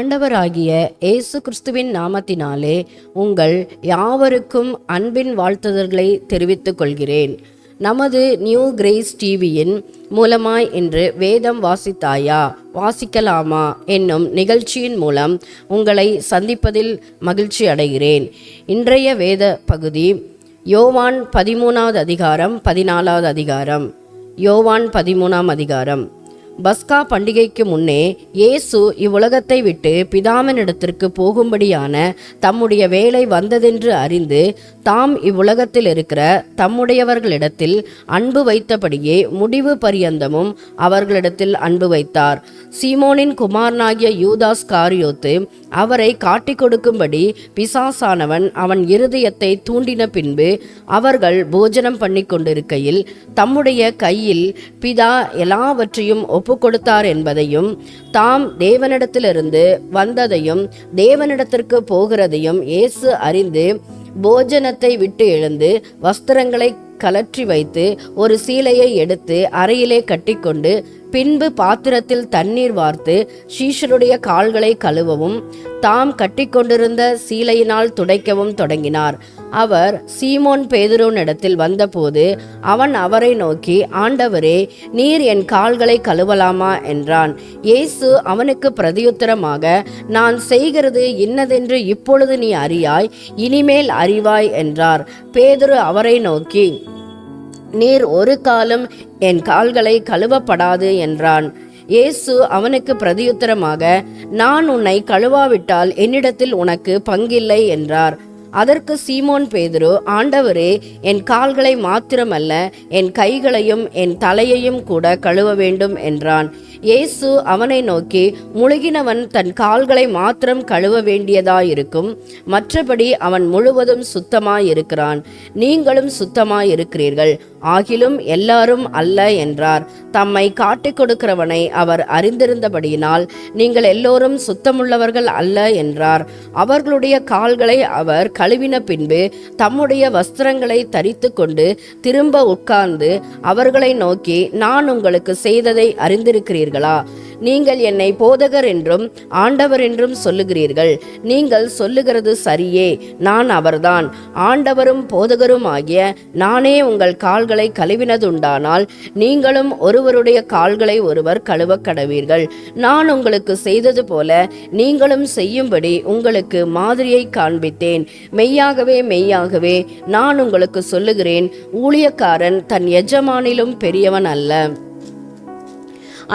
ஆண்டவராகிய இயேசு கிறிஸ்துவின் நாமத்தினாலே உங்கள் யாவருக்கும் அன்பின் வாழ்த்துதல்களை தெரிவித்துக் கொள்கிறேன். நமது நியூ கிரேஸ் டிவியின் மூலமாய் இன்று வேதம் வாசித்தாயா வாசிக்கலாமா என்னும் நிகழ்ச்சியின் மூலம் உங்களை சந்திப்பதில் மகிழ்ச்சி அடைகிறேன். இன்றைய வேத பகுதி யோவான் 13வது அதிகாரம் 14வது அதிகாரம். யோவான் 13ஆம் அதிகாரம். பஸ்கா பண்டிகைக்கு முன்னே இயேசு இவ்வுலகத்தை விட்டு பிதாவினிடத்திற்கு போகும்படியான தம்முடைய வேலை வந்ததென்று அறிந்து தாம் இவ்வுலகத்தில் இருக்கிற தம்முடையவர்களிடத்தில் அன்பு வைத்தபடியே முடிவு பரியந்தமும் அவர்களிடத்தில் அன்பு வைத்தார். சீமோனின் குமாரனாகிய யூதாஸ் காரியோத்து அவரை காட்டிக் கொடுக்கும்படி பிசாசானவன் அவன் இருதயத்தை தூண்டின பின்பு அவர்கள் போஜனம் பண்ணி கொண்டிருக்கையில் தம்முடைய கையில் பிதா எல்லாவற்றையும் ஒப்பு கொடுத்தார் என்பதையும் தாம் தேவனிடத்திலிருந்து வந்ததையும் தேவனிடத்திற்கு போகிறதையும் இயேசு அறிந்து போஜனத்தை விட்டு எழுந்து வஸ்திரங்களை கலற்றி வைத்து ஒரு சீலையை எடுத்து அறையிலே கட்டிக்கொண்டு பின்பு பாத்திரத்தில் தண்ணீர் வார்த்து சீஷருடைய கால்களை கழுவவும் தாம் கட்டிக்கொண்டிருந்த சீலையினால் துடைக்கவும் தொடங்கினார். அவர் சீமோன் பேதுருவினிடத்தில் வந்தபோது அவன் அவரை நோக்கி, ஆண்டவரே, நீர் என் கால்களை கழுவலாமா என்றான். இயேசு அவனுக்கு பிரதியுத்தரமாக, நான் செய்கிறது இன்னதென்று இப்பொழுது நீ அறியாய், இனிமேல் அறிவாய் என்றார். பேதுரு அவரை நோக்கி, நீர் ஒரு காலம் என் கால்களை கழுவப்படாது என்றான். இயேசு அவனுக்கு பிரதியுத்தரமாக, நான் உன்னை கழுவாவிட்டால் என்னிடத்தில் உனக்கு பங்கில்லை என்றார். அதற்கு சீமோன் பேதுரு, ஆண்டவரே, என் கால்களை மாத்திரமல்ல என் கைகளையும் என் தலையையும் கூட கழுவ வேண்டும் என்றான். இயேசு அவனை நோக்கி, முழுகினவன் தன் கால்களை மாத்திரம் கழுவ வேண்டியதாயிருக்கும், மற்றபடி அவன் முழுவதும் சுத்தமாயிருக்கிறான். நீங்களும் சுத்தமாயிருக்கிறீர்கள், ஆகிலும் எல்லாரும் அல்ல என்றார். தம்மை காட்டிக் கொடுக்கிறவனை அவர் அறிந்திருந்தபடியினால் நீங்கள் எல்லோரும் சுத்தமுள்ளவர்கள் அல்ல என்றார். அவர்களுடைய கால்களை அவர் கழுவின பின்பு தம்முடைய வஸ்திரங்களை தரித்து கொண்டு திரும்ப உட்கார்ந்து அவர்களை நோக்கி, நான் உங்களுக்கு செய்ததை அறிந்திருக்கிறீர்களா? நீங்கள் என்னை போதகர் என்றும் ஆண்டவர் என்றும் சொல்லுகிறீர்கள். நீங்கள் சொல்லுகிறது சரியே, நான் அவர்தான். ஆண்டவரும் போதகரும் ஆகிய நானே உங்கள் கால்களை கழுவினதுண்டானால் நீங்களும் ஒருவருடைய கால்களை ஒருவர் கழுவ கடவீர்கள். நான் உங்களுக்கு செய்தது போல நீங்களும் செய்யும்படி உங்களுக்கு மாதிரியை காண்பித்தேன். மெய்யாகவே மெய்யாகவே நான் உங்களுக்கு சொல்லுகிறேன், ஊழியக்காரன் தன் எஜமானிலும் பெரியவன் அல்ல,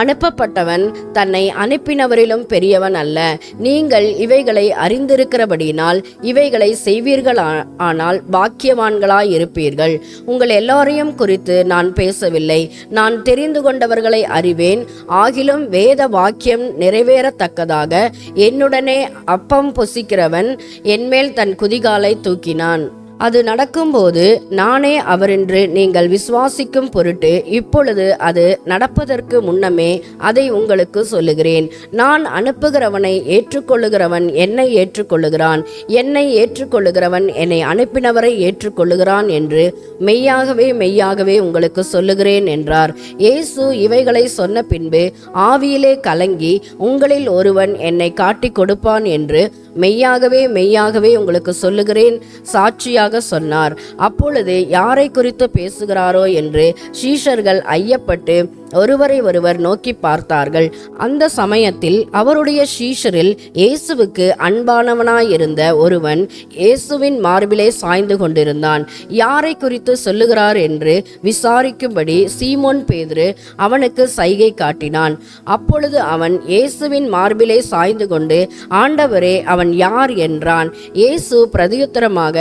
அனுப்பப்பட்டவன் தன்னை அனுப்பினவரிலும் பெரியவன் அல்ல. நீங்கள் இவைகளை அறிந்திருக்கிறபடியினால் இவைகளை செய்வீர்கள், ஆனால் பாக்கியவான்களாய் இருப்பீர்கள். உங்கள் எல்லாரையும் குறித்து நான் பேசவில்லை, நான் தெரிந்து கொண்டவர்களை அறிவேன். ஆகிலும் வேத வாக்கியம் நிறைவேறத்தக்கதாக என்னுடனே அப்பம் புசிக்கிறவன் என்மேல் தன் குதிகாலை தூக்கினான். அது நடக்கும்போது நானே அவரென்று நீங்கள் விசுவாசிக்கும் பொருட்டு இப்பொழுது அது நடப்பதற்கு முன்னமே அதை உங்களுக்கு சொல்லுகிறேன். நான் அனுப்புகிறவனை ஏற்றுக்கொள்ளுகிறவன் என்னை ஏற்றுக்கொள்ளுகிறான், என்னை ஏற்றுக்கொள்ளுகிறவன் என்னை அனுப்பினவரை ஏற்றுக்கொள்ளுகிறான் என்று மெய்யாகவே மெய்யாகவே உங்களுக்கு சொல்லுகிறேன் என்றார். இயேசு இவைகளை சொன்ன பின்பு ஆவியிலே கலங்கி, உங்களில் ஒருவன் என்னை காட்டி கொடுப்பான் என்று மெய்யாகவே மெய்யாகவே உங்களுக்கு சொல்லுகிறேன் சாட்சியாக சொன்னார். அப்பொழுது யாரை குறித்து பேசுகிறாரோ என்று சீஷர்கள் ஐயப்பட்டு ஒருவரை ஒருவர் நோக்கி பார்த்தார்கள். அந்த சமயத்தில் அவருடைய சீஷரில் இயேசுவுக்கு அன்பானவனாயிருந்த ஒருவன் இயேசுவின் மார்பிலே சாய்ந்து கொண்டிருந்தான். யாரை குறித்து சொல்லுகிறார் என்று விசாரிக்கும்படி சீமோன் பேதுரு அவனுக்கு சைகை காட்டினான். அப்பொழுது அவன் இயேசுவின் மார்பிலே சாய்ந்து கொண்டு, ஆண்டவரே, அவன் யார் என்றான். இயேசு பிரதியுத்தரமாக,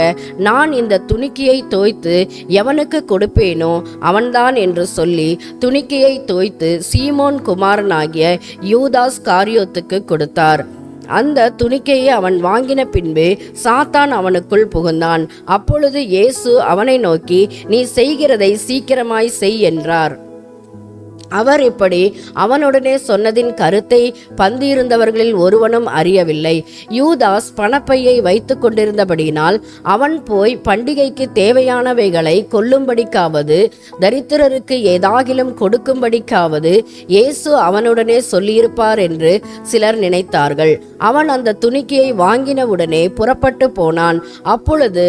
நான் இந்த துணிக்கையை தோய்த்து எவனுக்கு கொடுப்பேனோ அவன்தான் என்று சொல்லி துணிக்கையை தோய்த்து சீமோன் குமாரனாகிய யூதாஸ் காரியோத்துக்கு கொடுத்தார். அந்த துணிக்கையை அவன் வாங்கின பின்பு சாத்தான் அவனுக்குள் புகுந்தான். அப்பொழுது இயேசு அவனை நோக்கி, நீ செய்கிறதை சீக்கிரமாய் செய் என்றார். அவர் இப்படி அவனுடனே சொன்னதின் கருத்தை பந்தியிருந்தவர்களில் ஒருவனும் அறியவில்லை. யூதாஸ் பணப்பையை வைத்து கொண்டிருந்தபடியினால் அவன் போய் பண்டிகைக்கு தேவையானவைகளை கொல்லும்படிக்காவது தரித்திரருக்கு ஏதாகிலும் கொடுக்கும்படிக்காவது இயேசு அவனுடனே சொல்லியிருப்பார் என்று சிலர் நினைத்தார்கள். அவன் அந்த துணிக்கையை வாங்கினவுடனே புறப்பட்டு போனான். அப்பொழுது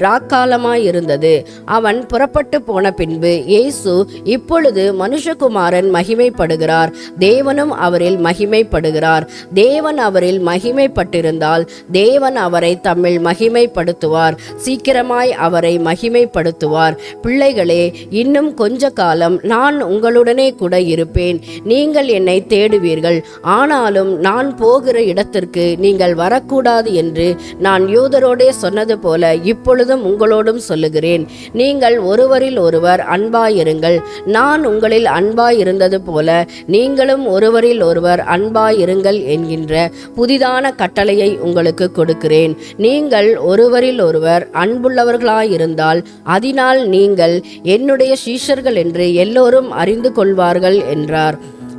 ராக்காலமாயிருந்தது. அவன் புறப்பட்டு போன பின்பு இயேசு, இப்பொழுது மனுஷகுமாரன் மகிமைப்படுகிறார், தேவனும் அவரில் மகிமைப்படுகிறார். தேவன் அவரில் மகிமைப்பட்டிருந்தால் தேவன் அவரை தம்மில் மகிமைப்படுத்துவார், சீக்கிரமாய் அவரை மகிமைப்படுத்துவார். பிள்ளைகளே, இன்னும் கொஞ்ச காலம் நான் உங்களுடனே கூட இருப்பேன். நீங்கள் என்னை தேடுவீர்கள். ஆனாலும் நான் போகிற இடத்திற்கு நீங்கள் வரக்கூடாது என்று நான் யூதரோடே சொன்னது போல இப்பொழுதும் உங்களோடும் சொல்லுகிறேன். நீங்கள் ஒருவரில் ஒருவர் அன்பாயிருங்கள். நான் உங்களில் அன்பாயிருந்தது போல நீங்களும் ஒருவரில் ஒருவர் அன்பாயிருங்கள் என்கின்ற புதிதான கட்டளையை உங்களுக்கு கொடுக்கிறேன். நீங்கள் ஒருவரில் ஒருவர் அன்புள்ளவர்களாயிருந்தால் அதனால் நீங்கள் என்னுடைய சீஷர்கள் என்று எல்லோரும் அறிந்து கொள்வார்கள் என்றார்.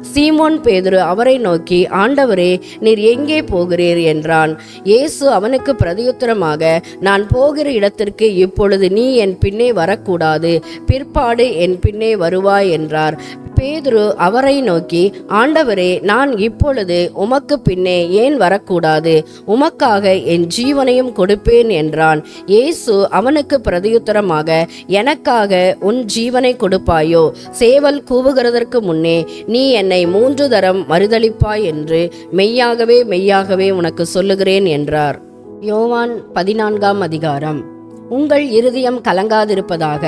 சீமோன் பேதுரு அவரை நோக்கி, ஆண்டவரே, நீர் எங்கே போகிறீர் என்றான். இயேசு அவனுக்கு பிரதியுத்தரமாக, நான் போகிற இடத்திற்கு இப்பொழுது நீ என் பின்னே வரக்கூடாது, பிற்பாடு என் பின்னே வருவாய் என்றார். பேதுரு அவரை நோக்கி, ஆண்டவரே, நான் இப்பொழுது உமக்கு பின்னே ஏன் வரக்கூடாது? உமக்காக என் ஜீவனையும் கொடுப்பேன் என்றான். இயேசு அவனுக்கு பிரதியுத்தரமாக, எனக்காக உன் ஜீவனை கொடுப்பாயோ? சேவல் கூவுகிறதற்கு முன்னே நீ என்னை 3 தரம் மறுதலிப்பாய் என்று மெய்யாகவே மெய்யாகவே உனக்கு சொல்லுகிறேன் என்றார். யோவான் 14ஆம் அதிகாரம். உங்கள் இருதயம் கலங்காதிருப்பதாக.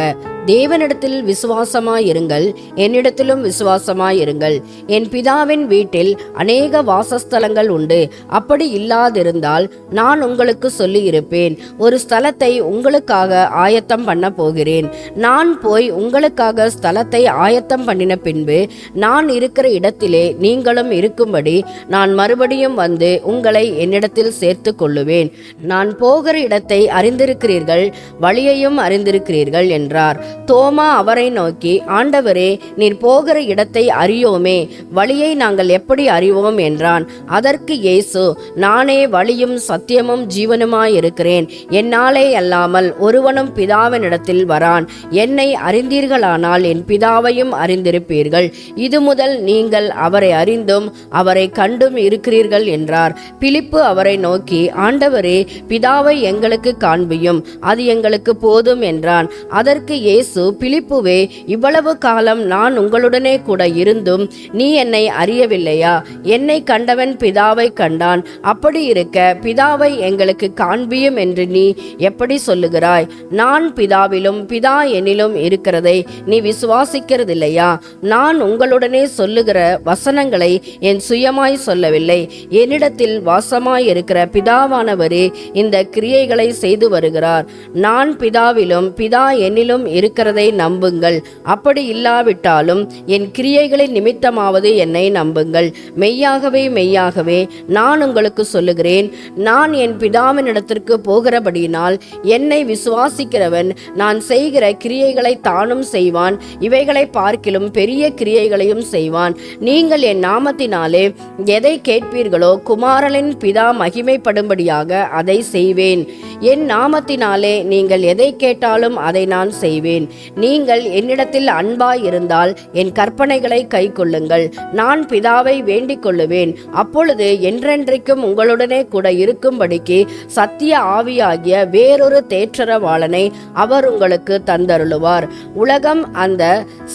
தேவனிடத்தில் விசுவாசமாயிருங்கள், என்னிடத்திலும் விசுவாசமாயிருங்கள். என் பிதாவின் வீட்டில் அநேக வாசஸ்தலங்கள் உண்டு. அப்படி இல்லாதிருந்தால் நான் உங்களுக்கு சொல்லியிருப்பேன். ஒரு ஸ்தலத்தை உங்களுக்காக ஆயத்தம் பண்ண போகிறேன். நான் போய் உங்களுக்காக ஸ்தலத்தை ஆயத்தம் பண்ணின பின்பு நான் இருக்கிற இடத்திலே நீங்களும் இருக்கும்படி நான் மறுபடியும் வந்து உங்களை என்னிடத்தில் சேர்த்து கொள்ளுவேன். நான் போகிற இடத்தை அறிந்திருக்கிறீர்கள், வழியையும் அறிந்திருக்கிறீர்கள் என்றார். தோமா அவரை நோக்கி, ஆண்டவரே, நீர் போகிற இடத்தை அறியோமே, வழியை நாங்கள் எப்படி அறிவோம் என்றான். அதற்கு இயேசு, நானே வழியும் சத்தியமும் ஜீவனுமாயிருக்கிறேன். என்னாலே அல்லாமல் ஒருவனும் பிதாவினிடத்தில் வரான். என்னை அறிந்தீர்களானால் என் பிதாவையும் அறிந்திருப்பீர்கள். இது முதல் நீங்கள் அவரை அறிந்தும் அவரை கண்டும் இருக்கிறீர்கள் என்றார். பிலிப்பு அவரை நோக்கி, ஆண்டவரே, பிதாவை எங்களுக்கு காண்பியும், அது எங்களுக்கு போதும் என்றான். அதற்கு இயேசு, பிலிப்புவே, இவ்வளவு காலம் நான் உங்களுடனே கூட இருந்தும் நீ என்னை அறியவில்லையா? என்னை கண்டவன் பிதாவை கண்டான். அப்படி இருக்க பிதாவை எங்களுக்கு காண்பியும் என்று நீ எப்படி சொல்லுகிறாய்? நான் பிதாவிலும் பிதா என்னிலும் இருக்கிறதை நீ விசுவாசிக்கிறதில்லையா? நான் உங்களுடனே சொல்லுகிற வசனங்களை என் சுயமாய் சொல்லவில்லை. என்னிடத்தில் வாசமாயிருக்கிற பிதாவானவரே இந்த கிரியைகளை செய்து வருகிறார். நான் பிதாவிலும் பிதா என்னிலும் இருக்கிறதை நம்புங்கள். அப்படி இல்லாவிட்டாலும் என் கிரியைகளின் நிமித்தமாவது என்னை நம்புங்கள். மெய்யாகவே மெய்யாகவே நான் உங்களுக்கு சொல்லுகிறேன், நான் என் பிதாவினிடத்திற்கு போகிறபடியினால் என்னை விசுவாசிக்கிறவன் நான் செய்கிற கிரியைகளை தானும் செய்வான், இவைகளை பார்க்கிலும் பெரிய கிரியைகளையும் செய்வான். நீங்கள் என் நாமத்தினாலே எதை கேட்பீர்களோ குமாரனின் பிதா மகிமைப்படும்படியாக அதை செய்வேன். என் நாமத்தினாலே நீங்கள் எதை கேட்டாலும் அதை நான் செய்வேன். நீங்கள் என்னிடத்தில் அன்பாய் இருந்தால் என் கற்பனைகளை கை கொள்ளுங்கள். நான் பிதாவை வேண்டிக் கொள்ளுவேன், அப்பொழுது என்றென்றைக்கும் உங்களுடனே கூட இருக்கும்படிக்கு சத்திய ஆவியாகிய வேறொரு தேற்றரவாளனை அவர் உங்களுக்கு தந்தருளுவார். உலகம் அந்த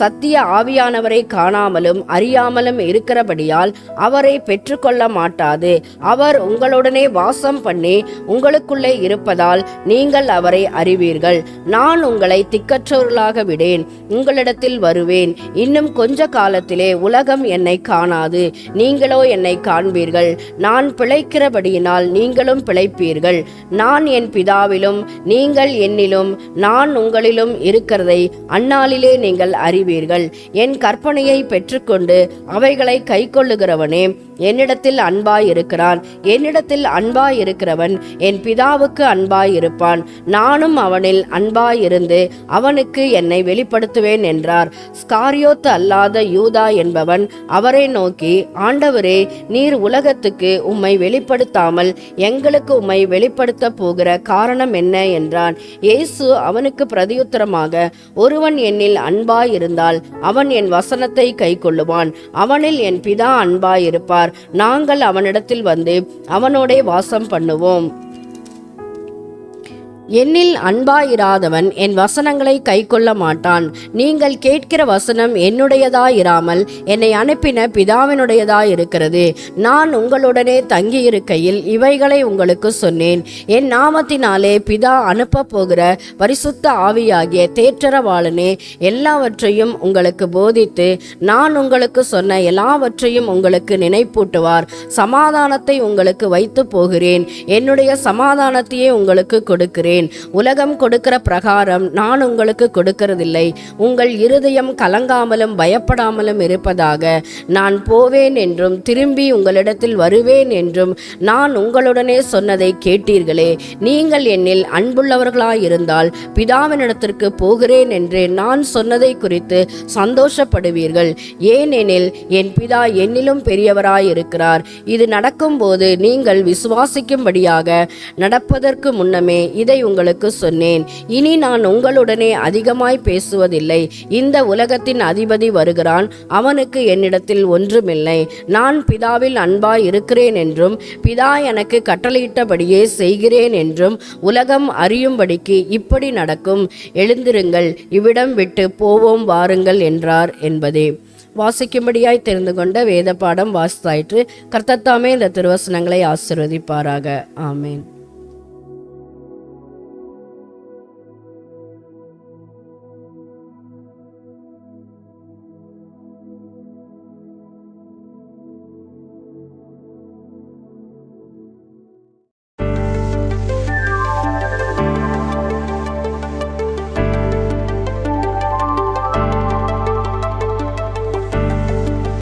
சத்திய ஆவியானவரை காணாமலும் அறியாமலும் இருக்கிறபடியால் அவரை பெற்றுக்கொள்ள மாட்டாது. அவர் உங்களுடனே வாசம் பண்ணி உங்களுக்குள்ளே இருப்பதால் நீங்கள் அவரை அறிவீர்கள். நான் உங்களை திக்கற்றவர்களாக விடேன், உங்களிடத்தில் வருவேன். இன்னும் கொஞ்ச காலத்திலே உலகம் என்னை காணாது, நீங்களோ என்னை காண்பீர்கள். நான் பிழைக்கிறபடியினால் நீங்களும் பிழைப்பீர்கள். நான் என் பிதாவிலும் நீங்கள் என்னிலும் நான் உங்களிலும் இருக்கிறதை அந்நாளிலே நீங்கள் அறிவீர்கள். என் கற்பனையை பெற்றுக்கொண்டு அவைகளை கைக்கொள்ளுகிறவனே என்னிடத்தில் அன்பாய் இருக்கிறான். என்னிடத்தில் அன்பாய் இருக்கிறவன் என் பிதாவுக்கு அன்பாய் இருப்பான். நானும் அவனில் அன்பாய் இருந்து அவனுக்கு என்னை வெளிப்படுத்துவேன் என்றார். ஸ்காரியோத்து அல்லாத யூதா என்பவன் அவரை நோக்கி, ஆண்டவரே, நீர் உலகத்துக்கு உம்மை வெளிப்படுத்தாமல் எங்களுக்கு உம்மை வெளிப்படுத்த போகிற காரணம் என்ன என்றான். இயேசு அவனுக்கு பிரதியுத்தரமாக, ஒருவன் என்னில் அன்பாய் இருந்தால் அவன் என் வசனத்தை கைக்கொள்ளுவான். அவனில் என் பிதா அன்பாய் இருப்பார். நாங்கள் அவனிடத்தில் வந்து அவனோடே வாசம் பண்ணுவோம். என்னில் அன்பாயிராதவன் என் வசனங்களை கைக்கொள்ள மாட்டான். நீங்கள் கேட்கிற வசனம் என்னுடையதாயிராமல் என்னை அனுப்பின பிதாவினுடையதாயிருக்கிறது. நான் உங்களுடனே தங்கியிருக்கையில் இவைகளை உங்களுக்கு சொன்னேன். என் நாமத்தினாலே பிதா அனுப்ப போகிற பரிசுத்த ஆவியாகிய தேற்றரவாளனே எல்லாவற்றையும் உங்களுக்கு போதித்து நான் உங்களுக்கு சொன்ன எல்லாவற்றையும் உங்களுக்கு நினைப்பூட்டுவார். சமாதானத்தை உங்களுக்கு வைத்து போகிறேன், என்னுடைய சமாதானத்தையே உங்களுக்கு கொடுக்கிறேன். உலகம் கொடுக்கிற பிரகாரம் நான் உங்களுக்கு கொடுக்கிறதில்லை. உங்கள் இருதயம் கலங்காமலும் பயப்படாமலும் இருப்பதாக. நான் போவேன் என்றும் திரும்பி உங்களிடத்தில் வருவேன் என்றும் நான் உங்களுடனே சொன்னதை கேட்டீர்களே. நீங்கள் என்னில் அன்புள்ளவர்களாயிருந்தால் பிதாவினிடத்திற்கு போகிறேன் என்று நான் சொன்னதை குறித்து சந்தோஷப்படுவீர்கள். ஏனெனில் என் பிதா என்னிலும் பெரியவராயிருக்கிறார். இது நடக்கும்போது நீங்கள் விசுவாசிக்கும்படியாக நடப்பதற்கு முன்னமே இதை உங்களுக்கு சொன்னேன். இனி நான் உங்களுடனே அதிகமாய் பேசுவதில்லை. இந்த உலகத்தின் அதிபதி வருகிறான், அவனுக்கு என்னிடத்தில் ஒன்றுமில்லை. நான் பிதாவில் அன்பாய் இருக்கிறேன் என்றும் பிதா எனக்கு கட்டளையிட்டபடியே செய்கிறேன் என்றும் உலகம் அறியும்படிக்கு இப்படி நடக்கும். எழுந்திருங்கள், இவ்விடம் விட்டு போவோம் வாருங்கள் என்றார் என்பதே. வாசிக்கும்படியாய் தெரிந்து கொண்ட வேத பாடம் வாசித்தாயிற்று. கர்த்தர் தாமே இந்த திருவசனங்களை ஆசீர்வதிப்பாராக. ஆமேன்.